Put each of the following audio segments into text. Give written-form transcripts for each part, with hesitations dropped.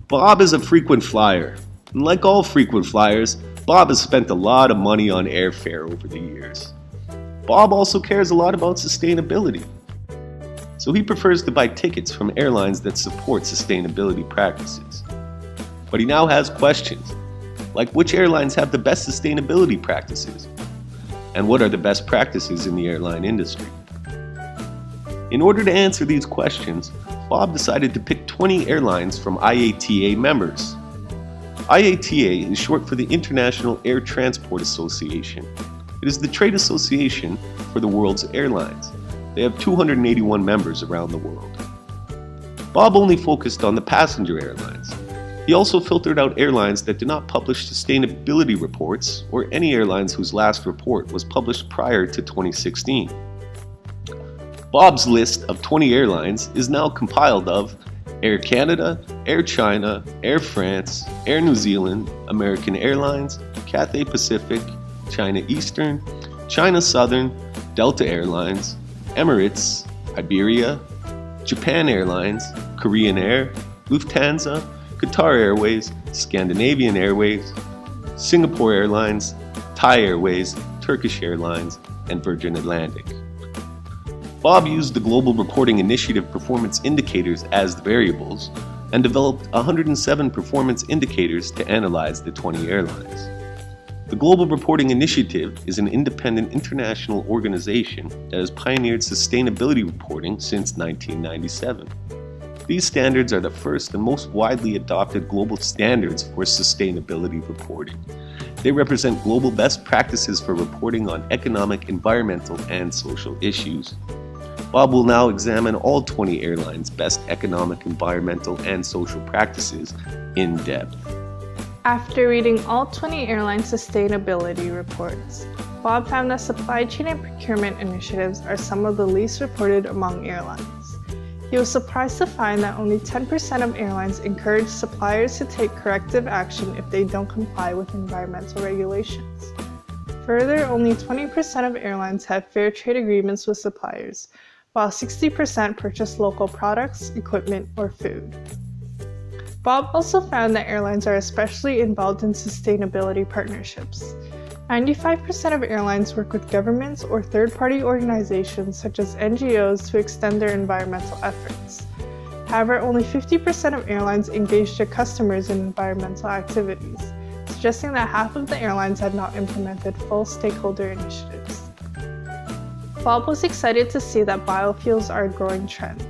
Bob is a frequent flyer, and like all frequent flyers, Bob has spent a lot of money on airfare over the years. Bob also cares a lot about sustainability, so he prefers to buy tickets from airlines that support sustainability practices. But he now has questions, like which airlines have the best sustainability practices, and what are the best practices in the airline industry. In order to answer these questions, Bob decided to pick 20 airlines from IATA members. IATA is short for the International Air Transport Association. It is the trade association for the world's airlines. They have 281 members around the world. Bob only focused on the passenger airlines. He also filtered out airlines that did not publish sustainability reports or any airlines whose last report was published prior to 2016. Bob's list of 20 airlines is now compiled of Air Canada, Air China, Air France, Air New Zealand, American Airlines, Cathay Pacific, China Eastern, China Southern, Delta Airlines, Emirates, Iberia, Japan Airlines, Korean Air, Lufthansa, Qatar Airways, Scandinavian Airways, Singapore Airlines, Thai Airways, Turkish Airlines, and Virgin Atlantic. Bob used the Global Reporting Initiative performance indicators as the variables and developed 107 performance indicators to analyze the 20 airlines. The Global Reporting Initiative is an independent international organization that has pioneered sustainability reporting since 1997. These standards are the first and most widely adopted global standards for sustainability reporting. They represent global best practices for reporting on economic, environmental, and social issues. Bob will now examine all 20 airlines' best economic, environmental, and social practices in depth. After reading all 20 airline sustainability reports, Bob found that supply chain and procurement initiatives are some of the least reported among airlines. He was surprised to find that only 10% of airlines encourage suppliers to take corrective action if they don't comply with environmental regulations. Further, only 20% of airlines have fair trade agreements with suppliers, while 60% purchase local products, equipment, or food. Bob also found that airlines are especially involved in sustainability partnerships. 95% of airlines work with governments or third-party organizations such as NGOs to extend their environmental efforts. However, only 50% of airlines engage their customers in environmental activities, suggesting that half of the airlines have not implemented full stakeholder initiatives. Bob was excited to see that biofuels are a growing trend.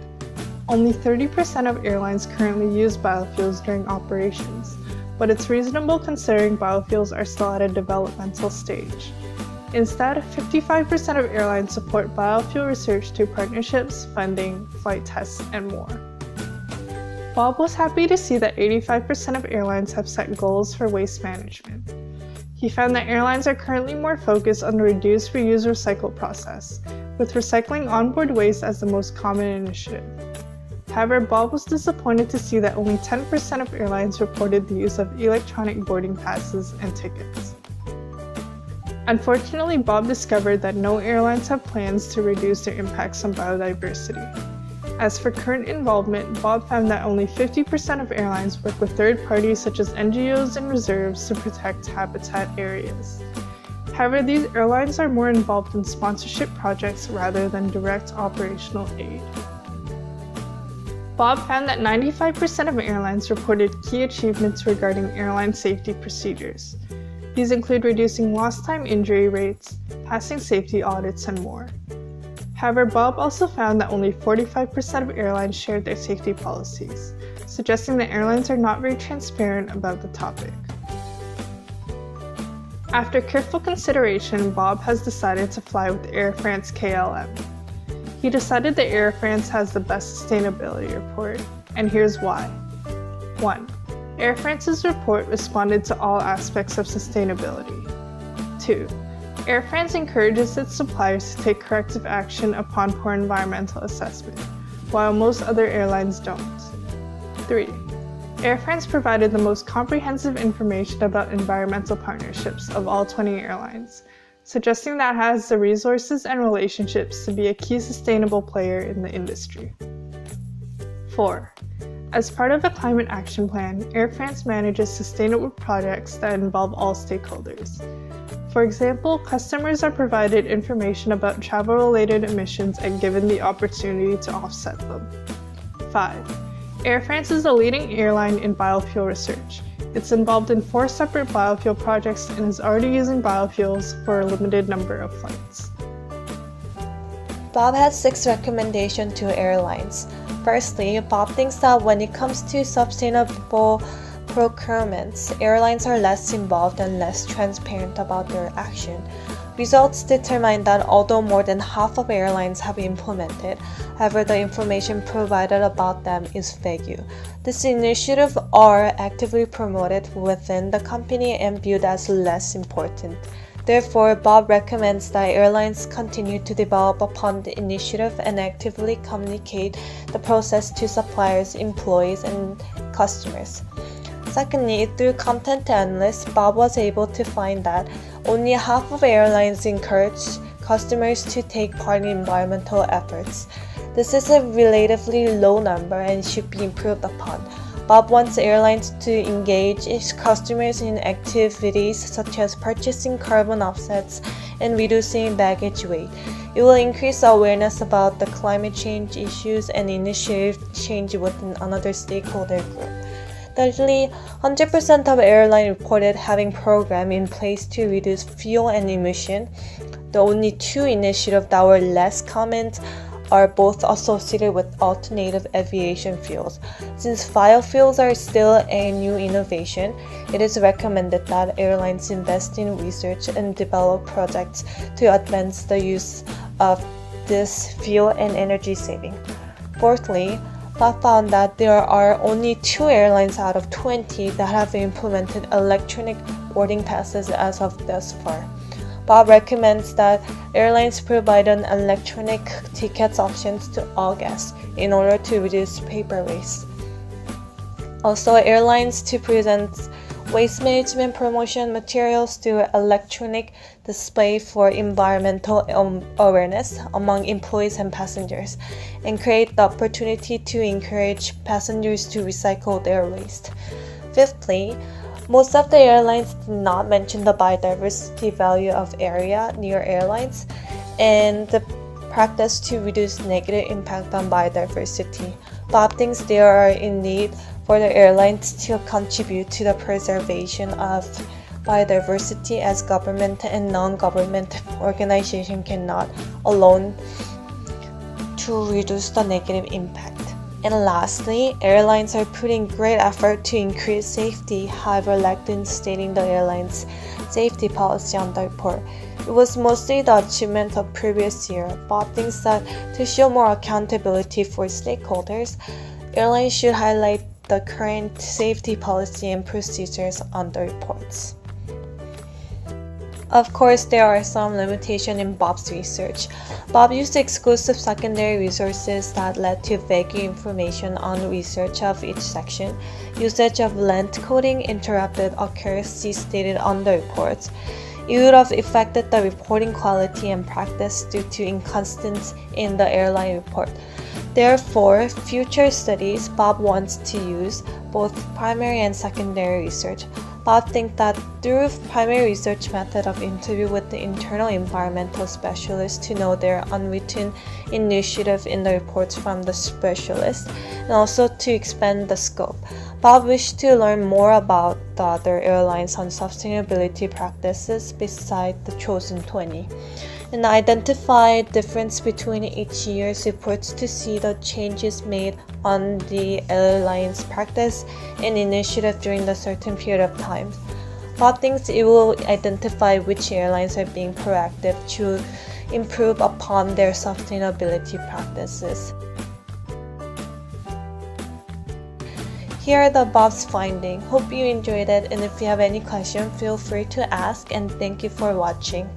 Only 30% of airlines currently use biofuels during operations, but it's reasonable considering biofuels are still at a developmental stage. Instead, 55% of airlines support biofuel research through partnerships, funding, flight tests, and more. Bob was happy to see that 85% of airlines have set goals for waste management. He found that airlines are currently more focused on the reduce, reuse, recycle process, with recycling onboard waste as the most common initiative. However, Bob was disappointed to see that only 10% of airlines reported the use of electronic boarding passes and tickets. Unfortunately, Bob discovered that no airlines have plans to reduce their impacts on biodiversity. As for current involvement, Bob found that only 50% of airlines work with third parties such as NGOs and reserves to protect habitat areas. However, these airlines are more involved in sponsorship projects rather than direct operational aid. Bob found that 95% of airlines reported key achievements regarding airline safety procedures. These include reducing lost time injury rates, passing safety audits, and more. However, Bob also found that only 45% of airlines shared their safety policies, suggesting that airlines are not very transparent about the topic. After careful consideration, Bob has decided to fly with Air France KLM. He decided that Air France has the best sustainability report, and here's why. 1. Air France's report responded to all aspects of sustainability. 2. Air France encourages its suppliers to take corrective action upon poor environmental assessment, while most other airlines don't. 3. Air France provided the most comprehensive information about environmental partnerships of all 20 airlines, suggesting that it has the resources and relationships to be a key sustainable player in the industry. 4. As part of the Climate Action Plan, Air France manages sustainable projects that involve all stakeholders. For example, customers are provided information about travel-related emissions and given the opportunity to offset them. 5. Air France is a leading airline in biofuel research. It's involved in 4 separate biofuel projects and is already using biofuels for a limited number of flights. Bob has 6 recommendations to airlines. Firstly, Bob thinks that when it comes to sustainable procurements, airlines are less involved and less transparent about their action. Results determine that although more than half of airlines have implemented, however, the information provided about them is vague. These initiatives are actively promoted within the company and viewed as less important. Therefore, Bob recommends that airlines continue to develop upon the initiative and actively communicate the process to suppliers, employees, and customers. Secondly, through content analysis, Bob was able to find that only half of airlines encourage customers to take part in environmental efforts. This is a relatively low number and should be improved upon. Bob wants airlines to engage its customers in activities such as purchasing carbon offsets and reducing baggage weight. It will increase awareness about the climate change issues and initiate change within another stakeholder group. Thirdly, 100% of airlines reported having programs in place to reduce fuel and emission. The only 2 initiatives that were less common are both associated with alternative aviation fuels. Since biofuels are still a new innovation, it is recommended that airlines invest in research and develop projects to advance the use of this fuel and energy saving. Fourthly, Bob found that there are only 2 airlines out of 20 that have implemented electronic boarding passes as of thus far. Bob recommends that airlines provide an electronic tickets options to all guests in order to reduce paper waste. Also, airlines to present waste management promotion materials through electronic display for environmental awareness among employees and passengers, and create the opportunity to encourage passengers to recycle their waste. Fifthly, most of the airlines did not mention the biodiversity value of area near airlines and the practice to reduce negative impact on biodiversity. Bob thinks there are in need for the airlines to contribute to the preservation of biodiversity, as government and non-government organizations cannot alone to reduce the negative impact. And lastly, airlines are putting great effort to increase safety, however lacked in stating the airline's safety policy on the report. It was mostly the achievement of previous year. Bob thinks that to show more accountability for stakeholders, airlines should highlight the current safety policy and procedures on the reports. Of course, there are some limitations in Bob's research. Bob used exclusive secondary resources that led to vague information on research of each section. Usage of length coding interrupted accuracy stated on the reports. It would have affected the reporting quality and practice due to inconsistency in the airline report. Therefore, future studies, Bob wants to use both primary and secondary research. Bob thinks that through primary research method of interview with the internal environmental specialists to know their unwritten initiative in the reports from the specialist, and also to expand the scope. Bob wished to learn more about the other airlines on sustainability practices beside the chosen 20, and identify difference between each year's reports to see the changes made on the airline's practice and initiative during the certain period of time. Bob thinks it will identify which airlines are being proactive to improve upon their sustainability practices. Here are the Bob's findings. Hope you enjoyed it, and if you have any questions, feel free to ask, and thank you for watching.